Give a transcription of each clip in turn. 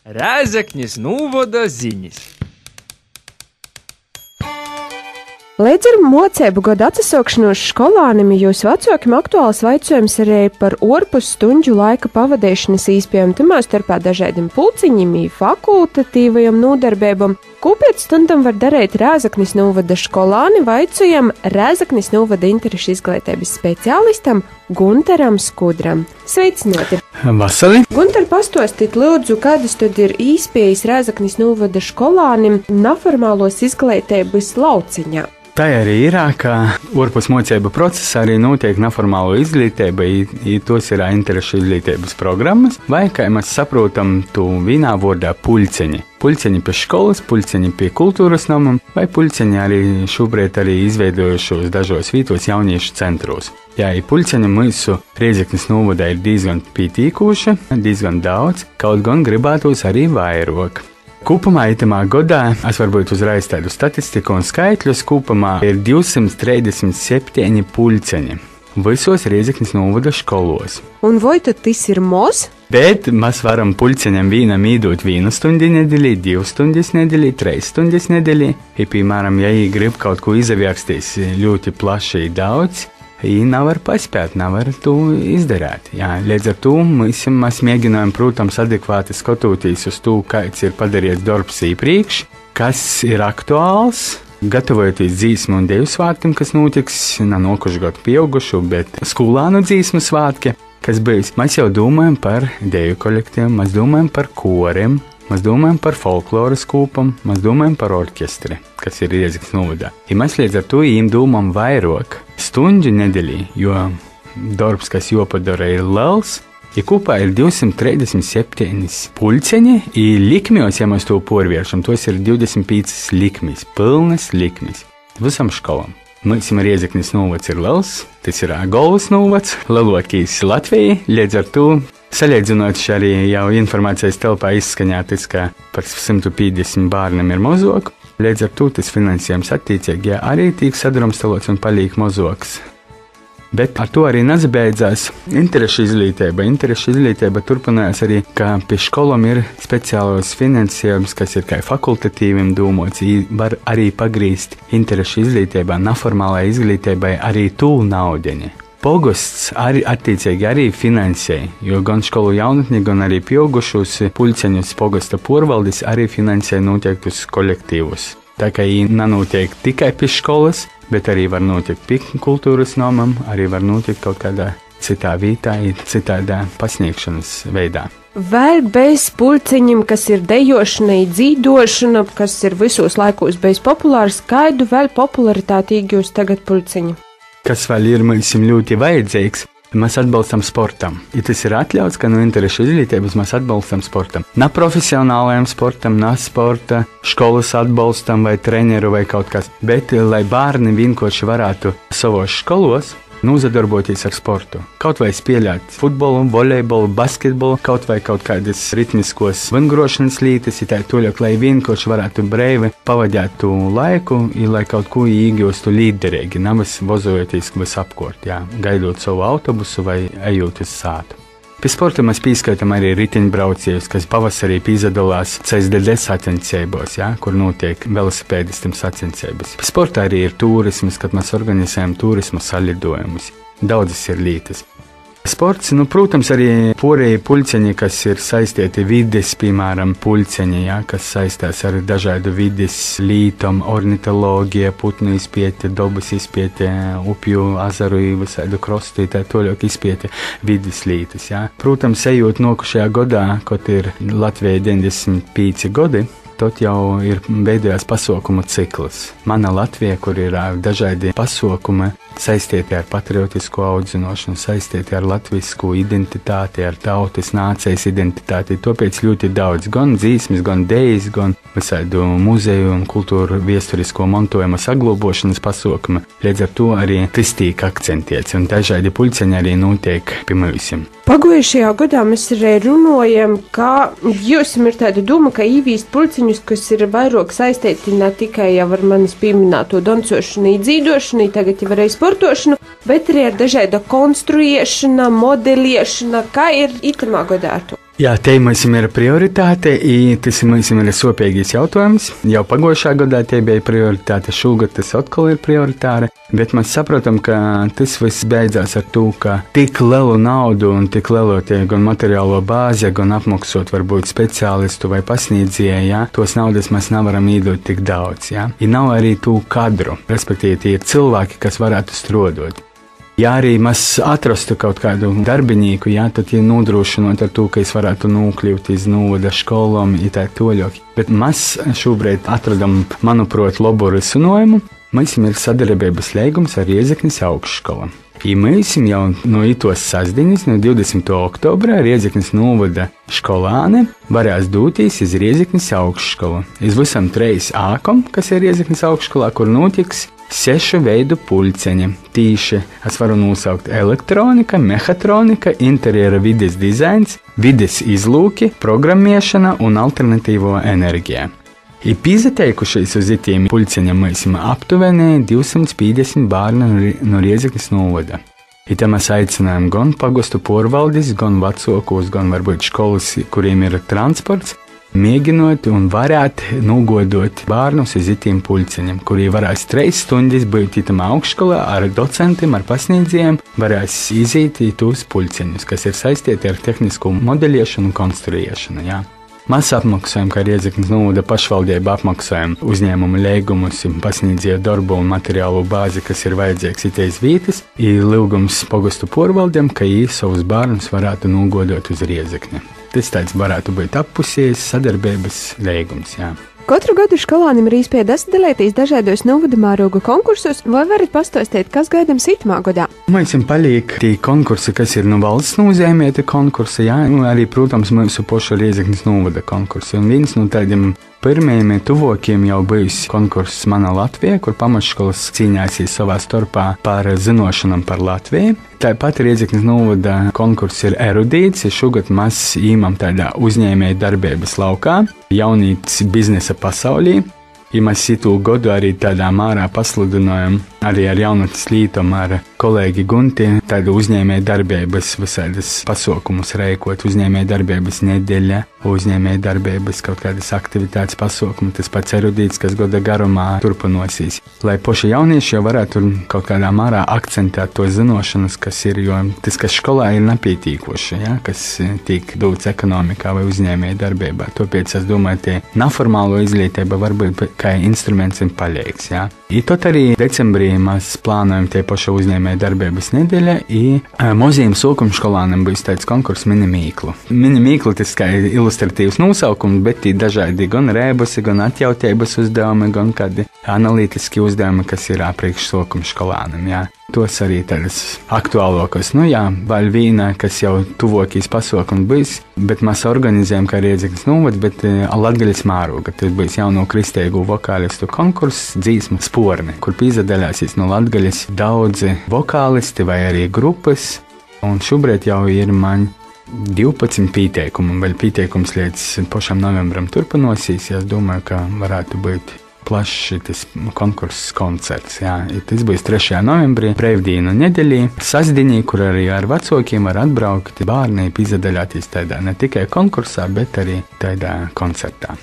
Rēzeknis novada ziņas. Līdz ar mocību gadu atsākšanos skolānim jūsu vecākiem aktuāls jautājums arī par orpus stundu laika pavadīšanas iespējām, tamā starpā dažādiem pulciņiem, fakultatīvajiem nodarbībām. Ko pēc stundām var darīt Rēzeknis novada skolāni, vaicājam Rēzeknis novada interešu izglītības speciālistam Gunteram Skudram. Sveicināti! Vasarī! Gunter, pastāstīt lūdzu, kādas tad ir iespējas Rēzeknis novada skolānim neformālos izglītības lauciņā? Tā arī ir, ka orpus mocību procesā arī notiek neformālo izglītība, tos ir interešu izglītības programmas, vai, kā mēs saprotam, tu vienā vārdā puļceņi. Puļceņi pie skolas, puļceņi pie kultūras namam, vai puļceņi arī šobrīd arī izveidojušos dažos vītos jauniešu centros. Jā, puļceņu mūsu Rēzeknis novadā ir diezgan pietīkoši, diezgan daudz, kaut gan gribētos arī vairāk. Kopumā itamā gadā, es varbūt uzreiz tādu statistiku un skaitļus, kopumā ir 237 puļceņi visos Rēzeknis novada skolos. Un vai tad tas ir moz? Bet mēs varam puļceņam vienam īdot 1 stundu nedēļā, 2 stundas nedēļā, 3 stundas nedēļā. Ja, piemēram, ja viņi grib kaut ko izavierakstīt ļoti plaši daudz, viņi nevar paspēt, nevar to izdarīt. Jā, līdz ar to mēs mēģinām, protams, adekvāti skatoties uz to, kāds ir padarīts darbs iepriekš, kas ir aktuāls, gatavojoties dzīsmu un deju svētkiem, kas notiks ne nākošu gadu pieaugušu, bet skolānu dzīsmu svētki, kas bijis. Mēs jau domājam par deju kolektīviem, mēs domājam par koriem, mēs domājam par folkloras kūpam, mēs domājam par orķestri, kas ir Rēzeknis novadā. Ja mēs līdz ar to jīm domām vairāk stundu nedēļā, jo darbs, kas jopadara, ir liels, ja kopā ir 237 puļceņi, ir likmjos, ja mēs to porvēršam, tos ir 25 likmes, pilnas likmes, visam školam. Mums Rēzeknis novads ir liels, tas ir galvas novads, lielākais Latvijā, līdz ar to salīdzinot arī jau informācijas telpā izskaņātis, ka par 150 bērniem ir mazāk, līdz ar to tas finansējums attiecīgi arī tiek sadrumstalots un paliek mazāks. Bet ar to arī nezabeidzās interešu izglītība. Interešu izglītība turpinājās arī, ka pie skolām ir speciālos finansējums, kas ir kā fakultatīviem domāts, var arī pagrīst interešu izglītībā, neformālai izglītībai arī tūl naudiņi. Pogosts arī attiecīgi arī finansē, jo gan skolu jaunatni, gan arī pieaugušos puļceņus pogosta porvaldis arī finansē noteiktus kolektīvus. Tā kā viņi nenotiek tikai pie skolas, bet arī var notikt pie kultūras namam, arī var notikt kaut kādā citā vietā, citādā pasniegšanas veidā. Vēl bez puļceņiem, kas ir dejošana, dzīdošana, kas ir visos laikos bijis populārs, kādu vēl popularitāti iegūst tagad puļceņi? Kas vēl ir mums ļoti vajadzīgs, mēs atbalstam sportam. Ja tas ir atļauts, ka no interešu izglītības mēs atbalstam sportam. Ne profesionālajam sportam, ne sporta, skolas atbalstam vai treneru vai kaut kas, bet lai bērni vienkārši varētu savos skolos nozadarboties ar sportu. Kaut vai spēlēt futbolu, volejbolu, basketbolu, kaut vai kaut kādas ritmiskos vingrošanas lītes, ja tā toļāk, lai vienkārši varētu brīvi pavadīt laiku, lai kaut ko iegūstu līderīgi, nevis vozojoties visapkārt, gaidot savu autobusu vai ejot uz sātu. Pie sporta mēs pieskaitām arī riteņbraucējus, kas pavasarī piedalās CSDD sacensībos, kur notiek velosipēdistiem sacensības. Pie sporta arī ir turisms, kad mēs organizējam turisma salidojumus. Daudzas ir lietas. Sports, protams, arī porēji puļceņi, kas ir saistīti vides, piemēram, puļceņi, kas saistās ar dažādu vides lītom, ornitoloģija, putnu izpēte, dabas izpēte, upju, azaru, visādu krostu, tā toļāk izpēte vides lītas. Protams, ejot nākošajā gadā, kad ir Latvijai 95 gadi, tad jau ir veidojās pasaukumu cikls. Mana Latvija, kur ir dažādi pasaukumi, saistīti ar patriotisku audzināšanu, saistīti ar latvisku identitāti, ar tautas nācijas identitāti. Tāpēc ļoti daudz gan dzīsmes, gan dejas, gan visādu muzeju un kultūru viesturisko mantojuma saglabāšanas pasaukumi. Līdz ar to arī tas tiek akcentēts, un dažādi puļceņi arī notiek pie mums. Pagājušajā gadā mēs arī runājam, ka jums ir tāda doma, ka īvīst puļceņus, kas ir vairāk saistīti ne tikai jau ar manis pieminēto dancošanu, dzīdošanu, tagad jau arī sportošanu, bet arī ar dažāda konstruēšana, modeliešana, kā ir itamā gadā. Jā, te mums ir prioritāte, tas mums ir sopīgais jautājums. Jau pagājušā gadā tie bija prioritāte, šogad tas atkal ir prioritāte, bet mēs saprotam, ka tas viss beidzās ar to, ka tik lielu naudu un tik lielu gan materiālo bāzi, gan apmaksot varbūt speciālistu vai pasniedzēju, ja, tos naudas mēs nevaram iedot tik daudz. Ja. Ir nav arī to kadru, respektīvi tie ir cilvēki, kas varētu strādāt. Ja arī mēs atrastu kaut kādu darbinieku, jā, tad ir nodrošinot ar to, ka es varētu nokļūt iz novada skolām, ir tā toļok. Bet mēs šobrīd atradam, manuprāt, labu risinājumu. Mums ir sadarbības līgums ar Riezeknes augšskolu. Mēs jau no itos sastāvdaļas, no 20. oktobra, Riezeknes novada skolāni varēs doties iz Riezeknes augšskolu. Iz visam 3 ākam, kas ir Riezeknes augšskolā, kur notiks 6 veidu pulceņi. Tīši es varu nosaukt elektronika, mehatronika, interjera vides dizains, vides izlūki, programmēšana un alternatīvo enerģiju. Ir pieteikušies uz itiem pulceņiem aptuveni 250 bērni no Riezeknes novada. Te mēs aicinājām gan pagostu porvaldis, gan vecākos, gan varbūt skolas, kuriem ir transports, mēģinot un varētu nogodot bērnus uz itiem pulceņiem, kuri varēs 3 stundas būt itamā augšskolā ar docentiem, ar pasniedzējiem, varēs iziet tos pulceņus, kas ir saistīti ar tehnisko modeļiešanu un konstruēšanu. Jā. Mēs apmaksājam, kā Riezeknes novada pašvaldība apmaksājam uzņēmumu līgumus, pasniedzēju darbu un materiālo bāzi, kas ir vajadzīgs itīs vietas, ir lūgums pagostu porvaldiem, ka viņi savus bērnus varētu nogodot uz Riezekni. Tas tāds varētu būt appusējis sadarbības līgums, jā. Katru gadu skolānim ir iespēja dalīties dažādos novada mēroga konkursos, vai varat pastāstīt, kas gaidāms itamā gadā? Mums paliek tie konkursi, kas ir no valsts nozīmēti konkursi, jā, arī, protams, mūsu paša Riezeknes novada konkursi. Un viens no tādiem pirmajiem tuvākiem jau bijis konkurss Mana Latvija, kur pamatškolas cīņāsies savā starpā par zinošanām par Latviju. Tāpat Riezeknes novada konkurss ir erudīts, šogad mēs īmam tādā uzņēmēja darbības laukā, jaunītas biznesa pasaulī. Ja mēs citu gadu arī tādā mārā pasludinājam, arī ar jaunatnes lītom, ar kolēģi Gunti, tādu uzņēmēja darbības visādas pasaukumus reikot, uzņēmēja darbības nedēļa, uzņēmēja darbības kaut kādas aktivitātes pasaukumu, tas pats erudīts, kas gada garumā turpinosies. Lai poši jaunieši jau varētu kaut kādā mārā akcentēt to zinošanas, kas ir, jo tas, kas skolā ir nepietīkoši, ja, kas tiek dots ekonomikā vai uzņēmēja darbībā. Tāpēc es domāju, tie neformālo izglītība varbūt kā instruments ir palīgs. Ja. I tot arī decembrī mēs plānojam tie paši uzņēmēja darbības nedēļa, mazajiem sākuma skolāniem būs tāds konkurss minimīklu. Minimīklu tas kā ilustratīvs nosaukums, bet ir dažādi gan rēbusi, gan atjautības uzdevumi, gan kādi analītiski uzdevumi, kas ir priekš sākuma skolāniem. Ja. Tos arī tādas aktuālākas, vēl vīna, kas jau tuvākīs pasaukums bijis, bet mēs organizējam kā Riezeknes novada, bet Latgaļas mēroga. Tas bijis jauno kristīgo vokālistu konkurss Dzīsma sporni, kur piedalīsies no Latgaļas daudzi vokālisti vai arī grupas, un šobrīd jau ir man 12 pieteikumu, vēl pieteikums līdz pašam novembram turpinosies. Es domāju, ka varētu būt plašs tas konkurss koncerts. Jā. Tas būs 3. novembrī, brīvdienu nedēļā, sastāvdaļā, kur arī ar vecākiem var atbraukt bērni, piedalīties tādā ne tikai konkursā, bet arī tādā koncertā.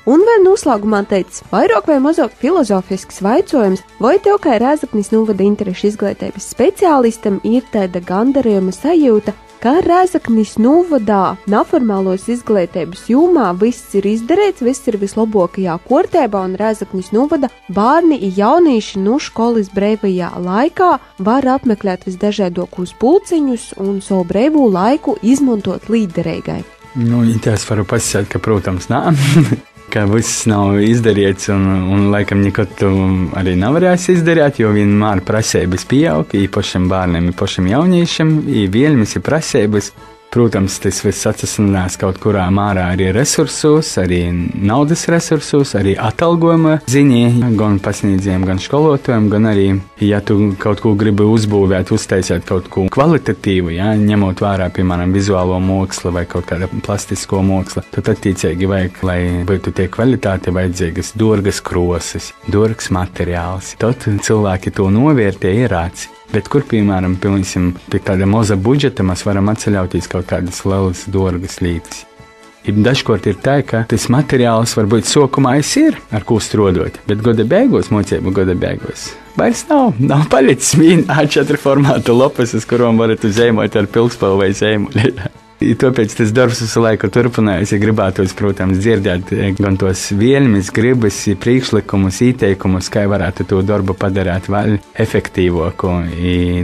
Un vēl noslēgumā teicis, vairāk vai mazāk filozofisks jautājums, vai tev kā Rēzeknes novada interešu izglītības speciālistam ir tāda gandarījuma sajūta, ka Rēzeknes novadā neformālos izglītības jomā viss ir izdarīts, viss ir vislabākajā kārtībā, un Rēzeknes novada bērni un jaunieši no skolas brīvajā laikā var apmeklēt visdažādākos pulciņus un savu brīvo laiku izmantot līderīgai. Es varu pasakāt, ka, protams, nā. Ka viss nav izdarīts, un laikam nekad to arī nevarēs izdarīt, jo vienmēr prasības pieaug, īpašiem bērniem, īpašiem jauniešiem, vēlmes ir prasības. Protams, tas viss atsasnās kaut kurā mārā arī resursos, arī naudas resursos, arī atalgojuma ziņā, gan pasniedzējiem, gan skolotājiem, gan arī, ja tu kaut ko gribi uzbūvēt, uztaisīt kaut ko kvalitatīvu, ja, ņemot vērā, piemēram, vizuālo mākslu vai kaut kāda plastisko mākslu, tad attiecīgi vajag, lai būtu tie kvalitāte vajadzīgas dārgas krosas, dārgs materiāls. Tad cilvēki to novērtē ierāci. Bet kur, piemēram, pie tāda maza budžeta mēs varam atceļauties kaut kādas lielas, dārgas lietas. Dažkārt ir tā, ka tas materiāls varbūt sokumā ir, ar ko strādāt, bet gada beigās, mocību gada beigās, vairs nav palicis viena A4 formāta lapas, uz kurām varat zīmot ar pilkspalvu vai zīmoli. Tāpēc tas darbs visu laiku turpinājās, ja gribētos, protams, dzirdēt gan tos vēlmes, gribas, priekšlikumus, ieteikumus, kā varētu to darbu padarīt vēl efektīvāku un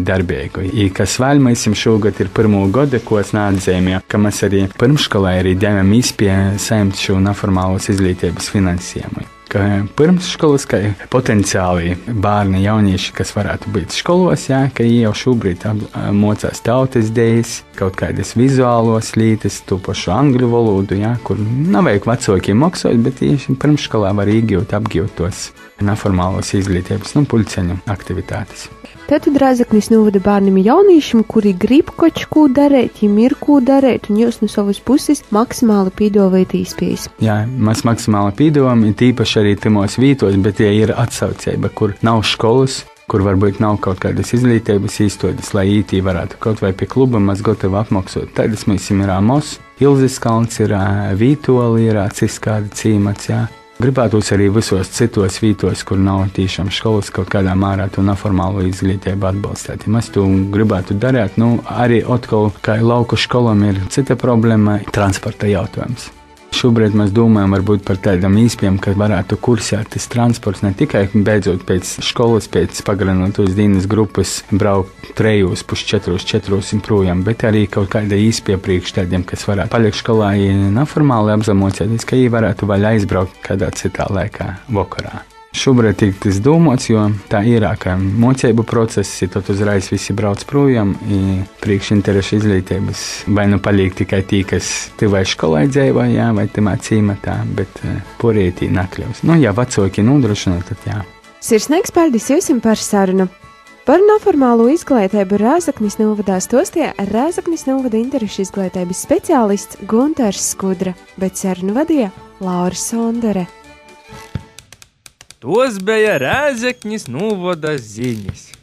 darbīgu. Kas vēl mēs šogad ir pirmo gadu, ko es neatzīmēju, ka mēs arī pirmškolā arī devām izpēju saņemt šo neformālos izglītības finansējumu. Pirmsskolas, ka potenciāli bērni, jaunieši, kas varētu būt skolos, ka jau šobrīd mocās tautas dejas, kaut kādas vizuālos lietas, to pašu angļu valodu, kur nav vajag vecākiem maksāt, bet tieši pirmsskolā var apgūt tos neformālos izglītības, pulceņu aktivitātes. Tad Rēzeknis novada bērniem jauniešiem, kuri grib kaut ko darīt, viņiem ir ko darīt, un jūs no savas puses maksimāli pīdovēt īspējas. Jā, mēs maksimāli pīdovām, tīpaši arī timos vītos, bet ja ir atsaucība, kur nav skolas, kur varbūt nav kaut kādas izglītības īstotas, lai ītī varētu kaut vai pie kluba mēs gatavi apmaksot. Tādas mēs ir Mos, Ilzes kalns ir, Vītoli ir, ciskāda cīmats, jā. Gribētos arī visos citos vītos, kur nav tiešām skolas, kaut kādā mērā to neformālo izglītību atbalstīt. Ja mēs to gribētu darīt, arī atkal, kā lauku skolam ir cita problēma – transporta jautājums. Šobrīd mēs domājam varbūt par tādām īspējām, ka varētu kursēt tas transports ne tikai beidzot pēc skolas, pēc pagarinotos dienas grupas braukt 3,5–4 projām, bet arī kaut kāda īspēja priekš tādiem, kas varētu palikt skolā neformāli apzemocēties, ka viņi varētu vēl aizbraukt kādā citā laikā vakarā. Šobrīd ir tas domāts, jo tā ir, ka mocību process ir tad uzreiz visi brauc projām, priekš interešu izglītības vai paliek tikai tī, kas tuvai skolai dzīvo, vai timā cīmatā, bet porētī nakļaus. Ja vecāki nodrošina, tad jā. Sirsnīgs paldies jums par sarunu! Par neformālo izglītību Rēzeknis novadā stostie Rēzeknis novada interešu izglītības speciālists Gunters Skudra, bet sarunu vadīja Laura Sondere. Tos bija Rēzeknis novada ziņas.